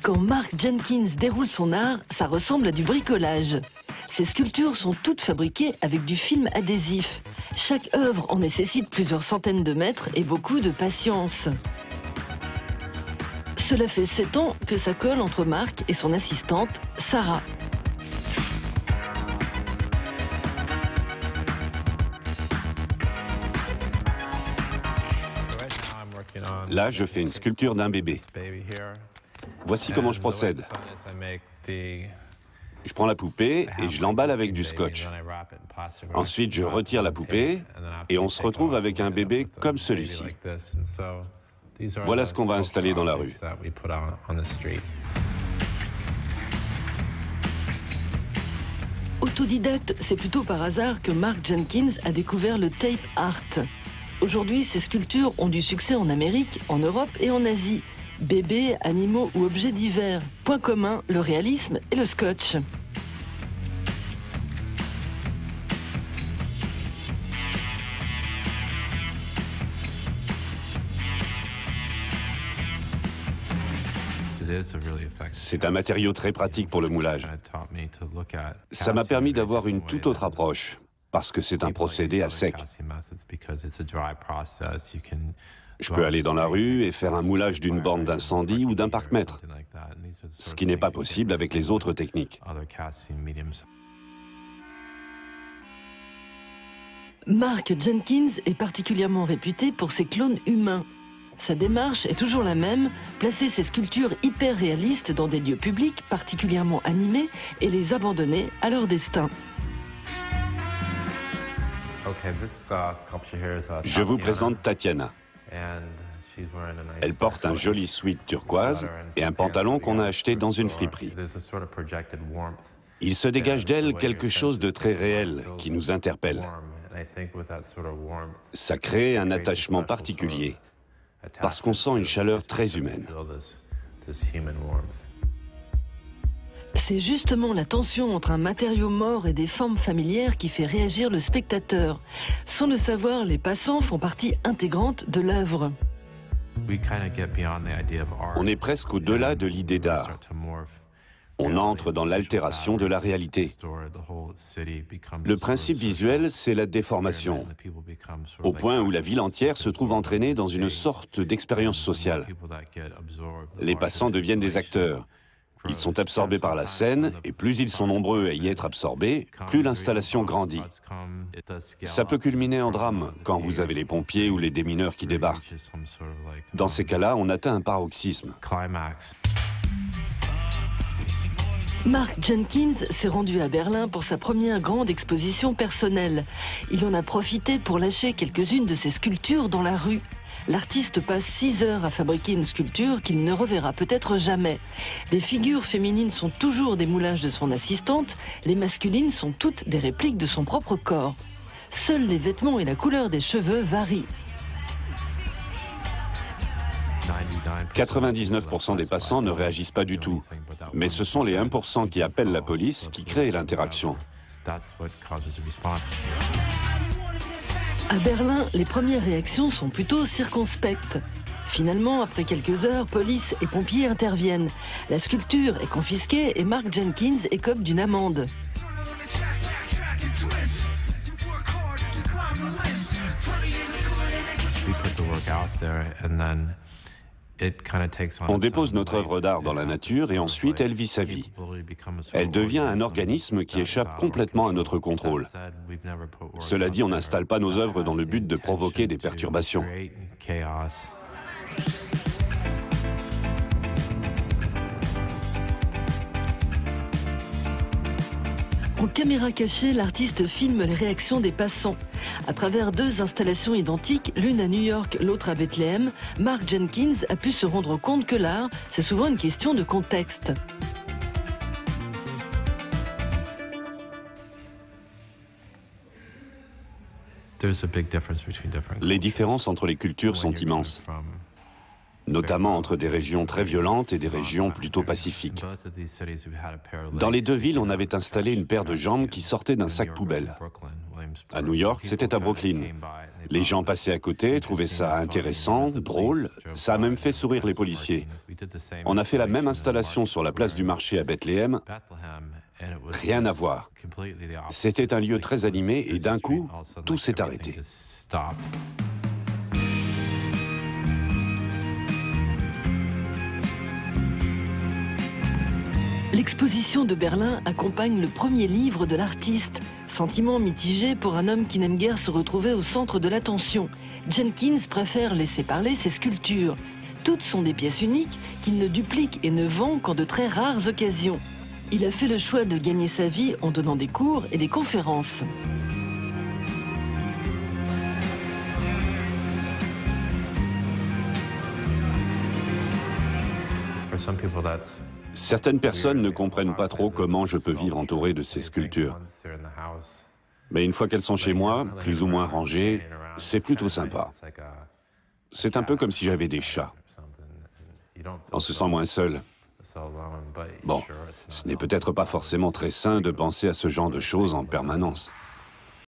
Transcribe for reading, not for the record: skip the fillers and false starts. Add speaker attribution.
Speaker 1: Quand Mark Jenkins déroule son art, ça ressemble à du bricolage. Ces sculptures sont toutes fabriquées avec du film adhésif. Chaque œuvre en nécessite plusieurs centaines de mètres et beaucoup de patience. Cela fait 7 ans que ça colle entre Mark et son assistante, Sarah.
Speaker 2: Là, je fais une sculpture d'un bébé. Voici comment je procède. Je prends la poupée et je l'emballe avec du scotch. Ensuite, je retire la poupée et on se retrouve avec un bébé comme celui-ci. Voilà ce qu'on va installer dans la rue.
Speaker 1: Autodidacte, c'est plutôt par hasard que Mark Jenkins a découvert le tape art. Aujourd'hui, ces sculptures ont du succès en Amérique, en Europe et en Asie. Bébés, animaux ou objets divers. Point commun, le réalisme et le scotch.
Speaker 2: C'est un matériau très pratique pour le moulage. Ça m'a permis d'avoir une toute autre approche, parce que c'est un procédé à sec. Je peux aller dans la rue et faire un moulage d'une borne d'incendie ou d'un parc-mètre, ce qui n'est pas possible avec les autres techniques.
Speaker 1: Mark Jenkins est particulièrement réputé pour ses clones humains. Sa démarche est toujours la même, placer ses sculptures hyper réalistes dans des lieux publics particulièrement animés et les abandonner à leur destin.
Speaker 2: Je vous présente Tatiana. Elle porte un joli sweat turquoise et un pantalon qu'on a acheté dans une friperie. Il se dégage d'elle quelque chose de très réel qui nous interpelle. Ça crée un attachement particulier, parce qu'on sent une chaleur très humaine.
Speaker 1: C'est justement la tension entre un matériau mort et des formes familières qui fait réagir le spectateur. Sans le savoir, les passants font partie intégrante de l'œuvre.
Speaker 2: On est presque au-delà de l'idée d'art. On entre dans l'altération de la réalité. Le principe visuel, c'est la déformation, au point où la ville entière se trouve entraînée dans une sorte d'expérience sociale. Les passants deviennent des acteurs. Ils sont absorbés par la scène, et plus ils sont nombreux à y être absorbés, plus l'installation grandit. Ça peut culminer en drame, quand vous avez les pompiers ou les démineurs qui débarquent. Dans ces cas-là, on atteint un paroxysme.
Speaker 1: Mark Jenkins s'est rendu à Berlin pour sa première grande exposition personnelle. Il en a profité pour lâcher quelques-unes de ses sculptures dans la rue. L'artiste passe 6 heures à fabriquer une sculpture qu'il ne reverra peut-être jamais. Les figures féminines sont toujours des moulages de son assistante, les masculines sont toutes des répliques de son propre corps. Seuls les vêtements et la couleur des cheveux varient.
Speaker 2: 99% des passants ne réagissent pas du tout, mais ce sont les 1% qui appellent la police qui créent l'interaction.
Speaker 1: À Berlin, les premières réactions sont plutôt circonspectes. Finalement, après quelques heures, police et pompiers interviennent. La sculpture est confisquée et Mark Jenkins écope d'une amende.
Speaker 2: On dépose notre œuvre d'art dans la nature et ensuite elle vit sa vie. Elle devient un organisme qui échappe complètement à notre contrôle. Cela dit, on n'installe pas nos œuvres dans le but de provoquer des perturbations.
Speaker 1: En caméra cachée, l'artiste filme les réactions des passants. À travers 2 installations identiques, l'une à New York, l'autre à Bethléem, Mark Jenkins a pu se rendre compte que l'art, c'est souvent une question de contexte.
Speaker 2: Les différences entre les cultures sont immenses, notamment entre des régions très violentes et des régions plutôt pacifiques. Dans les 2 villes, on avait installé une paire de jambes qui sortait d'un sac poubelle. À New York, c'était à Brooklyn. Les gens passaient à côté, trouvaient ça intéressant, drôle, ça a même fait sourire les policiers. On a fait la même installation sur la place du marché à Bethléem. Rien à voir. C'était un lieu très animé et d'un coup, tout s'est arrêté.
Speaker 1: L'exposition de Berlin accompagne le premier livre de l'artiste. Sentiment mitigé pour un homme qui n'aime guère se retrouver au centre de l'attention. Jenkins préfère laisser parler ses sculptures. Toutes sont des pièces uniques qu'il ne duplique et ne vend qu'en de très rares occasions. Il a fait le choix de gagner sa vie en donnant des cours et des conférences.
Speaker 2: Certaines personnes ne comprennent pas trop comment je peux vivre entouré de ces sculptures. Mais une fois qu'elles sont chez moi, plus ou moins rangées, c'est plutôt sympa. C'est un peu comme si j'avais des chats. On se sent moins seul. Bon, ce n'est peut-être pas forcément très sain de penser à ce genre de choses en permanence.